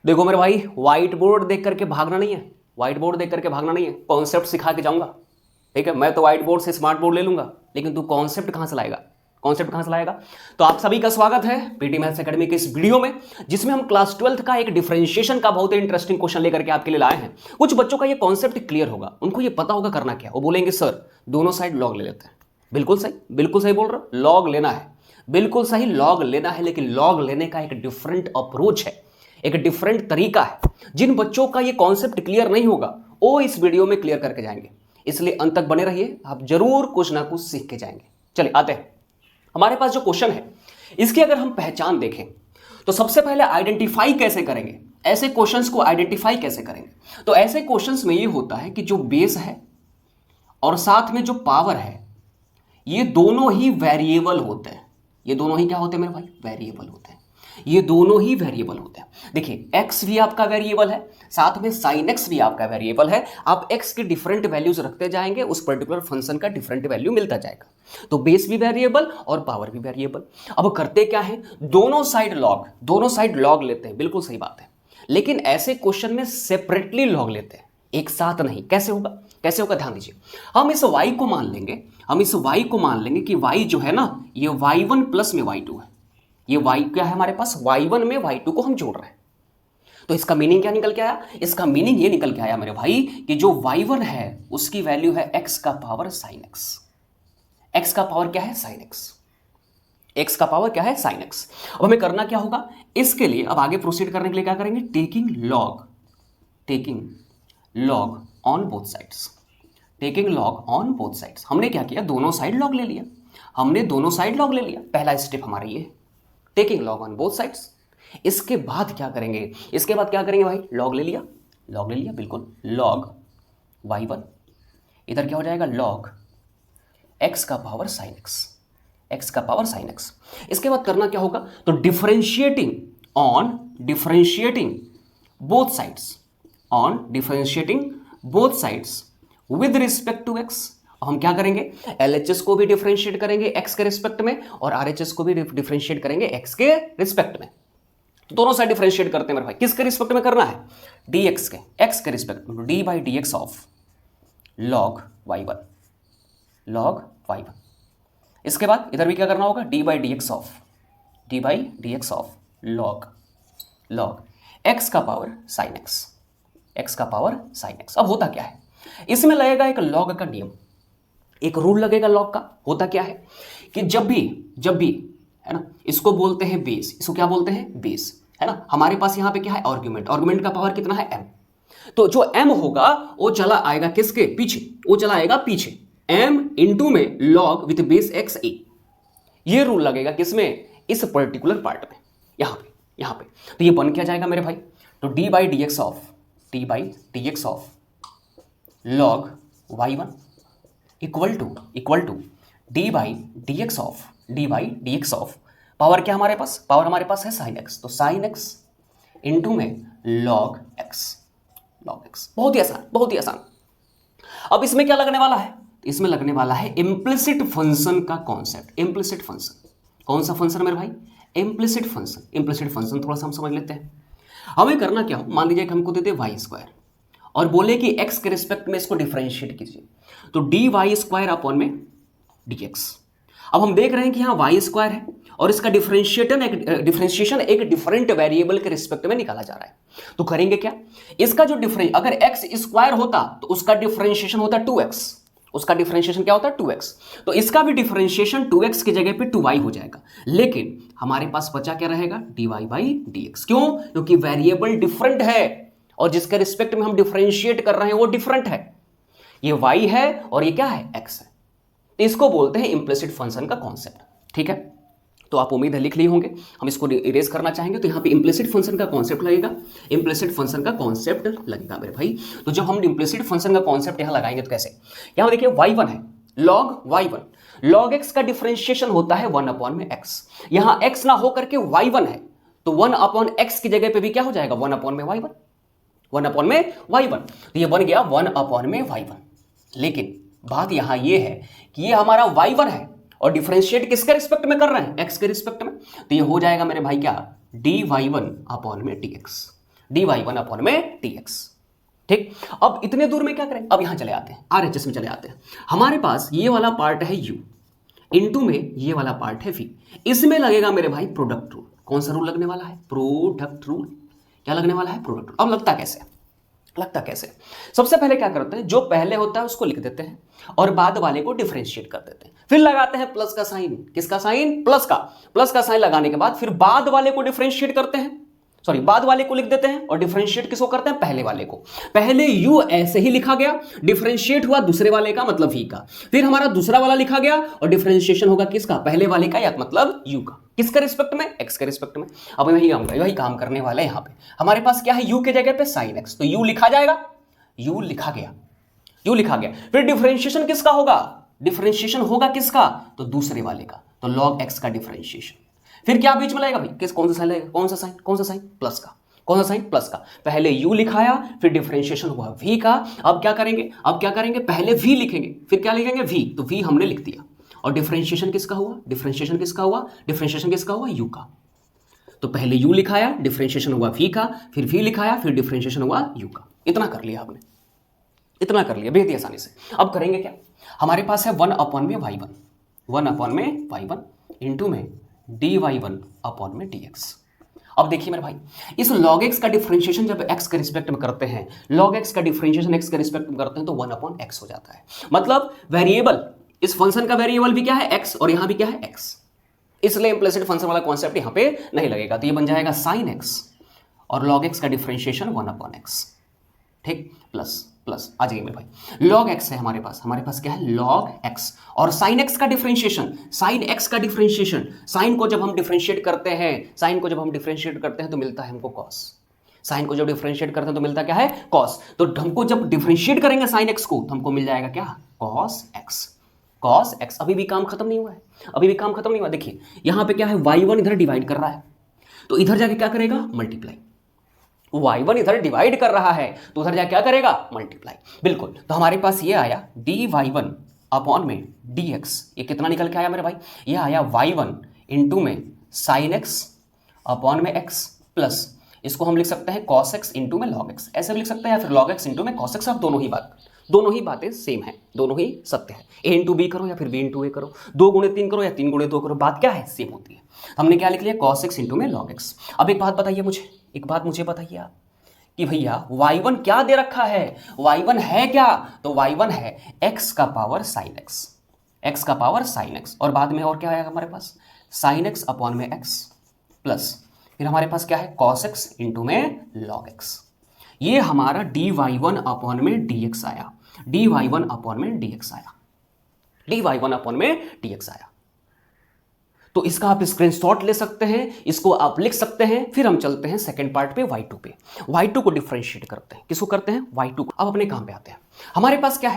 देखो मेरे भाई, व्हाइट बोर्ड देख करके भागना नहीं है। व्हाइट बोर्ड देख करके भागना नहीं है, कॉन्सेप्ट सिखा के जाऊंगा। ठीक है, मैं तो व्हाइट बोर्ड से स्मार्ट बोर्ड ले लूंगा, लेकिन तू कॉन्सेप्ट कहां से लाएगा? कॉन्सेप्ट कहां से लाएगा? तो आप सभी का स्वागत है पीटी मैथ्स एकेडमी के इस वीडियो में, जिसमें हम क्लास 12th का एक डिफरेंशिएशन का बहुत ही इंटरेस्टिंग क्वेश्चन लेकर के आपके लिए लाए हैं। कुछ बच्चों का ये कॉन्सेप्ट क्लियर होगा, उनको ये पता होगा करना क्या। वो बोलेंगे सर दोनों साइड लॉग ले लेते हैं। बिल्कुल सही, बिल्कुल सही बोल रहे हो, लॉग लेना है, बिल्कुल सही, लॉग लेना है। लेकिन लॉग लेने का एक डिफरेंट अप्रोच है, एक डिफरेंट तरीका है। जिन बच्चों का ये कॉन्सेप्ट क्लियर नहीं होगा वो इस वीडियो में क्लियर करके जाएंगे, इसलिए अंत तक बने रहिए, आप जरूर कुछ ना कुछ सीख के जाएंगे। चलिए आते हैं, हमारे पास जो क्वेश्चन है इसकी अगर हम पहचान देखें तो सबसे पहले आइडेंटिफाई कैसे करेंगे, ऐसे क्वेश्चंस को आइडेंटिफाई कैसे करेंगे। तो ऐसे क्वेश्चंस में ये होता है कि जो बेस है और साथ में जो पावर है, ये दोनों ही वेरिएबल होते हैं। ये दोनों ही क्या होते हैं मेरे भाई? वेरिएबल होते हैं। ये दोनों ही वेरिएबल होते हैं। देखिए x भी आपका वेरिएबल है, साथ में sin x भी आपका वेरिएबल है। आप x की डिफरेंट वैल्यूज रखते जाएंगे, उस पर्टिकुलर फंक्शन का डिफरेंट वैल्यू मिलता जाएगा। तो बेस भी वेरिएबल और पावर भी वेरिएबल। अब करते क्या है, दोनों साइड लॉग लेते हैं, बिल्कुल सही बात है। लेकिन ऐसे क्वेश्चन में सेपरेटली लॉग लेते हैं, एक साथ नहीं। कैसे होगा? कैसे होगा ध्यान दीजिए। हम इस y को मान लेंगे, कि y जो है ना, ये y1 प्लस में y2 है। ये y क्या है हमारे पास? y1 में y2 को हम जोड़ रहे हैं। तो इसका मीनिंग क्या निकल के आया? इसका मीनिंग ये निकल के आया मेरे भाई कि जो y1 है उसकी वैल्यू है x का पावर sin x। x का पावर क्या है? sin x। x का पावर क्या है? sin x। अब हमें करना क्या होगा इसके लिए? अब आगे प्रोसीड करने के लिए क्या करेंगे? Taking log on both sides. Taking log on both sides. हमने क्या किया? दोनों साइड लॉग ले लिया। पहला स्टेप हमारा ये है, taking log on both sides. इसके बाद क्या करेंगे? भाई लॉग ले लिया, बिल्कुल, लॉग y1, इधर क्या हो जाएगा? लॉग x का पावर sin x। इसके बाद करना क्या होगा? तो differentiating both sides with respect to x। हम क्या करेंगे? LHS को भी डिफरेंशिएट करेंगे x के रिस्पेक्ट में, और RHS को भी डिफरेंशिएट करेंगे x के रिस्पेक्ट में। तो दोनों साइड डिफरेंशिएट करते हैं मेरे भाई। किसके रिस्पेक्ट में करना है? dx के, x के रिस्पेक्ट में। d by dx of log y1। इसके बाद इधर भी क्या करना होगा? d by dx of log x का पावर sin x। अब होता क्या है, इसमें लगेगा एक लॉग का नियम, एक रूल लगेगा लॉग का। होता क्या है कि जब भी है ना, इसको बोलते हैं बेस, इसको क्या बोलते हैं? बेस, है ना। हमारे पास यहाँ पे क्या है? आर्गुमेंट का पावर कितना है? m। तो जो m होगा वो चला आएगा किसके पीछे? m इंटू में log with base x a। ये रूल लगेगा किसमें? इस पर्टिकुलर पार्ट में, यहाँ पे। तो ये बन क्या जाएगा मेरे भाई? तो d by dx of log y1 equal to d by dx of power क्या हमारे पास? पावर हमारे पास है sin x, तो sin x इंटू में log x। बहुत ही आसान। अब इसमें क्या लगने वाला है? इसमें लगने वाला है इम्प्लिसिट फंक्शन का कॉन्सेप्ट। इम्प्लिसिट फंक्शन, कौन सा फंक्शन मेरे भाई? इम्प्लिसिट फंक्शन थोड़ा सा हम समझ लेते हैं। हमें करना क्या हो, मान लीजिए कि हमको देते y² और बोले कि x के रिस्पेक्ट में इसको डिफरेंशिएट कीजिए, तो dy² अपॉन में dx। अब हम देख रहे हैं कि यहाँ y² है और इसका डिफरेंशिएशन एक डिफरेंट वेरिएबल के रिस्पेक्ट में निकाला जा रहा है। तो करेंगे क्या? इसका जो अगर x² होता तो उसका डिफरेंशिएशन होता 2x। उसका डिफरेंशिएशन क्या होता है? 2x। तो इसका भी डिफरेंशिएशन 2x की जगह पे 2y हो जाएगा। लेकिन हमारे पास बचा क्या रहेगा? dy by dx। क्यों? क्योंकि वेरिएबल डिफरेंट है और जिसके रिस्पेक्ट में हम डिफरेंशिएट कर रहे हैं वो डिफरेंट है। ये y है और ये क्या है? x है। तो इसको बोलते हैं इम्प्लिसिट फंक्शन का कॉन्सेप्ट। ठीक है, तो आप उम्मीद है लिख लिए होंगे। हम इसको इरेज करना चाहेंगे तो यहाँ पे इम्प्लिसिट फंक्शन का कॉन्सेप्ट लगेगा, मेरे भाई। तो जब हम इम्प्लिसिट फंक्शन का कॉन्सेप्ट यहाँ लगाएंगे तो कैसे? यहाँ देखिए y1 है, log x का डिफरेंशिएशन होता है 1 अपॉन में x। यहाँ x ना हो करके y1 है, तो 1 अपॉन x की जगह पे भी क्या हो जाएगा? 1 अपॉन में y1। तो ये बन गया 1 अपॉन में y1। लेकिन बात यहां ये है कि ये हमारा y1 है और डिफरेंशिएट किसके रिस्पेक्ट में कर रहे हैं? x के रिस्पेक्ट में। तो ये हो जाएगा मेरे भाई क्या? dy1 अपॉन में dx। dy1 अपॉन में dx। ठीक, अब इतने दूर में क्या करें, अब यहां चले आते हैं, RHS में चले आते हैं। हमारे पास ये वाला पार्ट है u, इनटू में ये वाला पार्ट है v, इसमें लगेगा मेरे भाई प्रोडक्ट रूल। कौन सा रूल लगने वाला है, प्रोडक्ट रूल। क्या लगने वाला है, प्रोडक्ट रूल। अब लगता कैसे, लगता कैसे, सबसे पहले क्या करते हैं, जो पहले होता है उसको लिख देते हैं और बाद वाले को डिफरेंशिएट कर देते हैं, फिर लगाते हैं प्लस का साइन। किसका साइन, प्लस का साइन लगाने के बाद फिर बाद वाले को डिफरेंशिएट करते हैं, सॉरी बाद वाले को लिख देते हैं और डिफरेंशिएट किसको करते हैं, पहले वाले को। पहले u ऐसे ही लिखा गया, डिफरेंशिएट हुआ दूसरे वाले का मतलब v का, फिर हमारा दूसरा वाला लिखा गया और डिफरेंशिएशन होगा किसका, पहले वाले का या मतलब u का। किसके रिस्पेक्ट में, x के रिस्पेक्ट में। अब वही काम करने वाला है। यहाँ पे हमारे पास क्या है, u के जगह पे sin x, तो u लिखा जाएगा, u लिखा गया। फिर डिफरेंशिएशन किसका होगा, डिफरेंशिएशन होगा किसका, तो दूसरे वाले का, तो log x का डिफरेंशिएशन। फिर क्या बीच में लगेगा भाई, किस कौन सा साइन लगेगा, कौन सा साइन, प्लस का। कौन सा साइन, प्लस का। पहले u लिखाया, फिर डिफरेंशिएशन हुआ v का। अब क्या करेंगे, पहले v लिखेंगे, फिर क्या लिखेंगे, v, तो v हमने लिख दिया। और डिफरेंशिएशन किसका हुआ, डिफरेंशिएशन किसका हुआ, u का। तो पहले u लिखाया, डिफरेंशिएशन हुआ v का, फिर v लिखाया, फिर डिफरेंशिएशन हुआ u का। इतना कर लिया आपने, इतना कर लिया बेहद आसानी से। अब करेंगे क्या, हमारे पास है 1 अपॉन में y1 इंटू में dy1 अपॉन में dx। अब देखिए मेरे भाई, इस log x का डिफरेंशिएशन जब x के रिस्पेक्ट में करते हैं, log x का डिफरेंशिएशन x के रिस्पेक्ट में करते हैं तो 1 अपॉन x हो जाता है। मतलब वेरिएबल, इस फंक्शन का वेरिएबल भी क्या है, x, और यहां भी क्या है, x। इसलिए इम्प्लिसिट फंक्शन वाला कॉन्सेप्ट यहां पे नहीं लगेगा, तो ये बन जाएगा sin x और log x का डिफरेंशिएशन 1 अपॉन x। ठीक, प्लस आ जाइए मेरे भाई, log x है हमारे पास क्या है, log x, और sin x का डिफरेंशिएशन, साइन को जब हम डिफरेंशिएट करते हैं तो मिलता है हमको cos। साइन को जब डिफरेंशिएट करते हैं तो मिलता क्या है, cos। तो हमको जब डिफरेंशिएट करेंगे sin x को तो हमको मिल जाएगा क्या, cos x। अभी भी काम खत्म नहीं हुआ है, देखिए यहां पे क्या है, y1 इधर डिवाइड कर रहा है, तो इधर जाके क्या करेगा, मल्टीप्लाई। y1 इधर डिवाइड कर रहा है तो उधर जाके क्या करेगा, मल्टीप्लाई। बिल्कुल, तो हमारे पास ये आया dy1 अपॉन में dx। ये कितना निकल के आया मेरे भाई, ये आया y1 इंटू में sin x अपॉन में x, प्लस इसको हम लिख सकते हैं cos x इंटू में log x, ऐसे भी लिख सकते हैं, या फिर log x इंटू में cos x। अब दोनों ही बातें सेम है, दोनों ही सत्य है। a इंटू बी करो या फिर b इंटू ए करो, 2 गुणे 3 करो या 3 गुणे 2 करो, बात क्या है, सेम होती है। हमने क्या लिख लिया, cos x इंटू में log x। अब एक बात मुझे बताइए आप कि भैया y1 क्या दे रखा है, y1 है क्या, तो y1 है x का पावर sin x, और बाद में और क्या आएगा हमारे पास, sin x अपॉन में x, प्लस फिर हमारे पास क्या है, cos x इंटू में log x। ये हमारा dy1 अपॉन में dx आया, dy1 अपॉन में dx आया। तो इसका आप स्क्रीनशॉट ले सकते हैं, इसको आप लिख सकते हैं। फिर हम चलते हैं सेकंड पार्ट पे, y2 पे। y2 को डिफरेंशिएट करते हैं, किसको करते हैं, y2 को। अब अपने काम पे आते हैं। हमारे पास क्या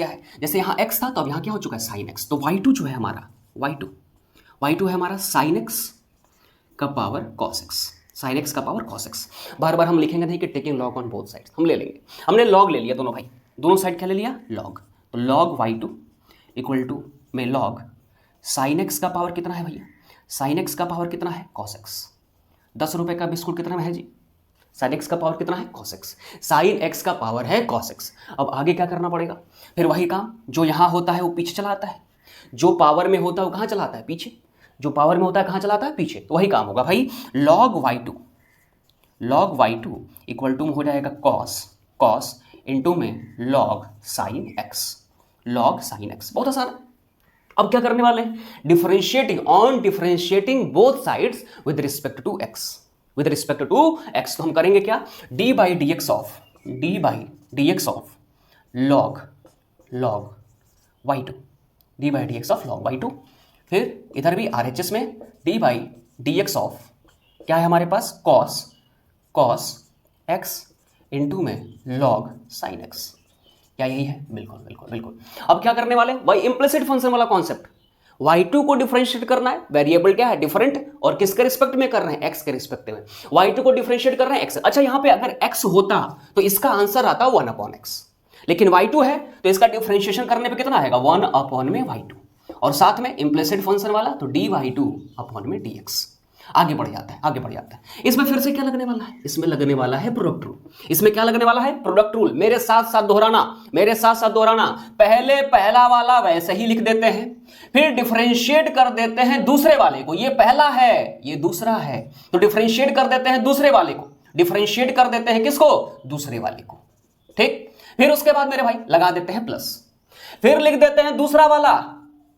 है, जैसे यहाँ x था तो अब यहाँ क्या हो चुका है, sin x। तो y2 जो है हमारा, y2 है हमारा sin x का पावर cos x। बार बार हम लिखेंगे नहीं कि taking log on both sides, हम ले लेंगे। हमने लॉग ले लिया दोनों भाई, दोनों साइड क्या ले लिया, लॉग। तो log y2 इक्वल टू में log sin x का पावर कितना है भैया, sin x का पावर कितना है, cos x। 10 रुपए का बिस्कुट कितना में है जी, sin x का पावर कितना है, cos x। sin x का पावर है cos x। अब आगे क्या करना पड़ेगा, फिर वही काम, जो यहाँ होता है वो पीछे चला आता है, जो पावर में होता है वो कहाँ चलाता है, पीछे। जो पावर में होता है कहाँ चलाता है, पीछे। तो वही काम होगा भाई, log y2 इक्वल टू हो जाएगा cos इंटू में log sin x। बहुत आसान है। अब क्या करने वाले हैं, differentiating both sides with respect to x। तो हम करेंगे क्या, d by D X of log y2, d by D X of log y2। फिर इधर भी RHS में d by D X of क्या है हमारे पास, cos x इंटू में log sin x। क्या यही है, बिल्कुल। अब क्या करने वाले, वही इम्प्लिसिट फंक्शन वाला कॉन्सेप्ट, y2 को डिफरेंशिएट करना है, वेरिएबल क्या है, डिफरेंट, और किसके रिस्पेक्ट में कर रहे हैं, x के रिस्पेक्ट में। y2 को डिफरेंशिएट कर रहे हैं x। अच्छा, यहाँ पे अगर x होता तो इसका आंसर आता 1 अपॉन x, लेकिन y2 है तो इसका डिफरेंशिएशन करने पे कितना आएगा, 1 अपॉन में y2, और साथ में इम्प्लिसिट फंक्शन वाला तो dy2 अपॉन में dx। आगे बढ़ जाता है, आगे बढ़ जाता है। इसमें फिर से क्या लगने वाला है, इसमें लगने वाला है प्रोडक्ट रूल। इसमें क्या लगने वाला है, प्रोडक्ट रूल। मेरे साथ साथ दोहराना, मेरे साथ साथ दोहराना। पहले पहला वाला वैसे ही लिख देते हैं, फिर डिफरेंशिएट कर देते हैं दूसरे वाले को। ये पहला है, ये दूसरा है, तो डिफरेंशिएट कर देते हैं दूसरे वाले को। डिफरेंशिएट कर देते हैं किसको, दूसरे वाले को। ठीक, फिर उसके बाद मेरे भाई लगा देते हैं प्लस, फिर लिख देते हैं दूसरा वाला,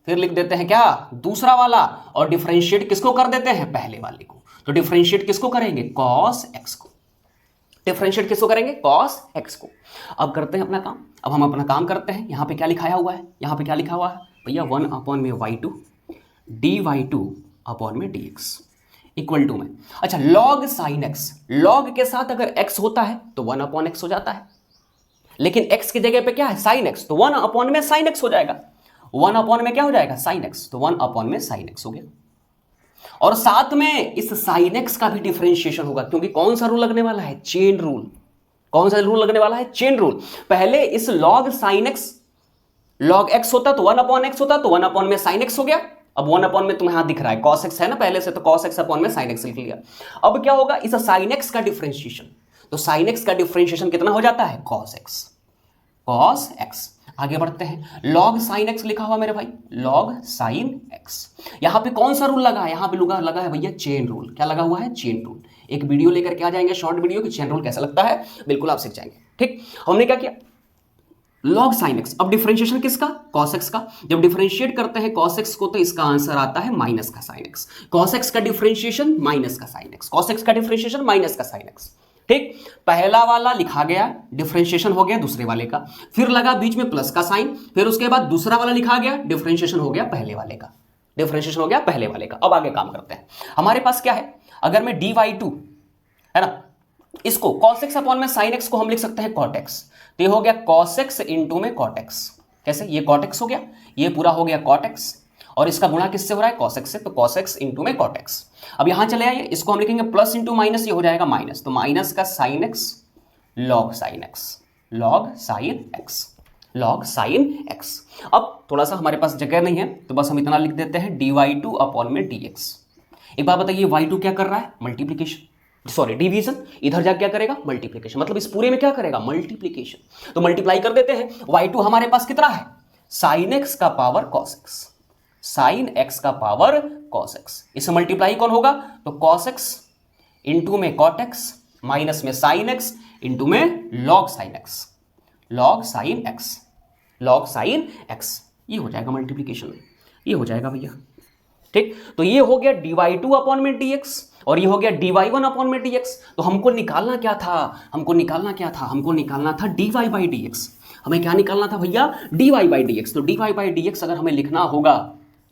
फिर लिख देते हैं क्या, दूसरा वाला, और डिफरेंशिएट किसको कर देते हैं, पहले वाले को। तो डिफरेंशिएट किसको करेंगे, cos x को। डिफरेंशिएट किसको करेंगे, cos x को। अब करते हैं अपना काम, अब हम अपना काम करते हैं। यहां पे क्या लिखाया हुआ है, यहां पे क्या लिखा हुआ है भैया, 1/y2 dy2 अपॉन में dx इक्वल टू में, अच्छा log sin x, log के साथ अगर x होता है तो 1/x हो जाता है, लेकिन x की जगह पे क्या है, sin x, तो 1/में sin x हो जाएगा। 1/में क्या हो जाएगा, sin x, तो 1/में sin x हो गया। और साथ में इस sin x का भी डिफरेंशिएशन होगा, क्योंकि कौन सा रूल लगने वाला है, चेन रूल। कौन सा रूल लगने वाला है, चेन रूल। पहले इस log sin x, log x होता तो 1/x होता, तो 1/ में sin x हो गया। अब 1/ में तुम्हें यहां दिख रहा है cos x है ना पहले से, तो cos x अपॉन में sin x लिख लिया। अब क्या होगा, इस sin x का डिफरेंशिएशन, तो sin x का डिफरेंशिएशन कितना हो जाता है, cos x, cos x। आगे बढ़ते हैं, log sin x लिखा हुआ मेरे भाई, log sin x। यहां पे कौन सा रूल लगा है, यहां पे लगा है भैया चेन रूल। क्या लगा हुआ है, चेन रूल। एक वीडियो लेकर के आ जाएंगे, शॉर्ट वीडियो, कि चेन रूल कैसा लगता है, बिल्कुल आप सीख जाएंगे। ठीक, हमने क्या किया, log sin x। अब डिफरेंशिएशन किसका, cos x का। जब डिफरेंशिएट करते हैं cos x को, तो इसका आंसर आता है माइनस का sin x। cos x का डिफरेंशिएशन माइनस का sin x, cos x का डिफरेंशिएशन माइनस का sin x। ठीक, पहला वाला लिखा गया, डिफरेंशिएशन हो गया दूसरे वाले का, फिर लगा बीच में प्लस का साइन, फिर उसके बाद दूसरा वाला लिखा गया, डिफरेंशिएशन हो गया पहले वाले का, डिफरेंशिएशन हो गया पहले वाले का। अब आगे काम करते हैं। हमारे पास क्या है, अगर मैं dy2 है ना, इसको cos x अपॉन में sin x को हम लिख सकते हैं cot x, तो ये हो गया cos x इंटू में cot x। कैसे, ये cot x हो गया, ये पूरा हो गया cot x, और इसका गुणा किससे हो रहा है, cos x से, तो cos x इंटू में cot x। अब यहां चले आइए, इसको हम लिखेंगे प्लस इंटू माइनस, ये हो जाएगा माइनस, तो माइनस का sin x log sin x, log sin x, log sin x। अब थोड़ा सा हमारे पास जगह नहीं है, तो बस हम इतना लिख देते हैं dy2 अपॉन में dx। एक बात बताइए, y2 क्या कर रहा है, मल्टीप्लीकेशन, सॉरी डिवीजन, इधर जाके क्या करेगा, मल्टीप्लीकेशन, मतलब इस पूरे में क्या करेगा, मल्टीप्लीकेशन। तो मल्टीप्लाई कर देते हैं, y2 हमारे पास कितना है, sin x का power cos x, sin x का पावर cos x। इसे मल्टीप्लाई कौन होगा, तो cos x इंटू में cot x माइनस में sin x इंटू में log sin x, log sin x, log sin x। ये हो जाएगा मल्टीप्लीकेशन, ये हो जाएगा भैया। ठीक, तो ये हो गया dy2 अपॉन में dx, और ये हो गया dy1 अपॉन में dx। तो हमको निकालना क्या था, हमको निकालना क्या था, हमको निकालना था dy बाई dx। हमें क्या निकालना था भैया, dy बाई dx। तो dy बाई dx अगर हमें लिखना होगा,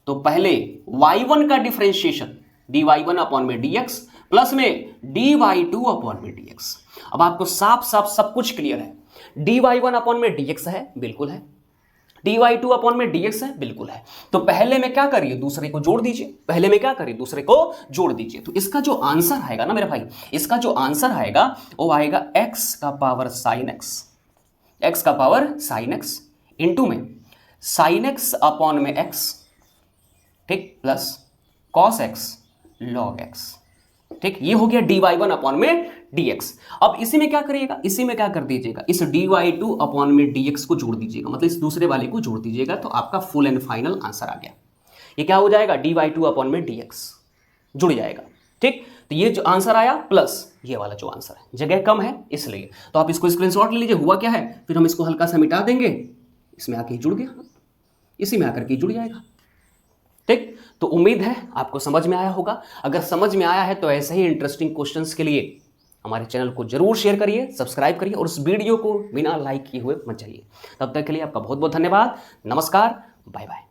तो पहले y1 का डिफरेंशिएशन dy1 अपॉन में dx प्लस में dy2 अपॉन में dx। अब आपको साफ साफ सब कुछ क्लियर है, dy1 अपॉन में dx है, बिल्कुल है, dy2 अपॉन में dx है, बिल्कुल है। तो पहले में क्या करिए, दूसरे को जोड़ दीजिए, पहले में क्या करिए, दूसरे को जोड़ दीजिए। तो इसका जो आंसर आएगा ना मेरे भाई, इसका जो आंसर आएगा वो आएगा x का पावर sin x, x का पावर sin x इंटू में sin x अपॉन में x, ठीक, plus cos x log x। ठीक, ये हो गया dy1 अपॉन में dx। अब इसी में क्या करिएगा, इसी में क्या कर दीजिएगा, इस dy2 अपॉन में dx को जोड़ दीजिएगा, मतलब इस दूसरे वाले को जोड़ दीजिएगा, तो आपका फुल एंड फाइनल आंसर आ गया। ये क्या हो जाएगा, dy2 अपॉन में dx जुड़ जाएगा। ठीक, तो ये जो आंसर आया प्लस ये वाला जो आंसर है, जगह कम है इसलिए, तो आप इसको स्क्रीनशॉट ले लीजिए। हुआ क्या है, फिर हम इसको हल्का सा मिटा देंगे, इसमें आके जुड़ गया, इसी में आकर के जुड़ जाएगा। ठीक, तो उम्मीद है आपको समझ में आया होगा। अगर समझ में आया है तो ऐसे ही इंटरेस्टिंग क्वेश्चंस के लिए हमारे चैनल को जरूर शेयर करिए, सब्सक्राइब करिए, और उस वीडियो को बिना लाइक किए हुए मत जाइए। तब तक के लिए आपका बहुत बहुत धन्यवाद। नमस्कार, बाय बाय।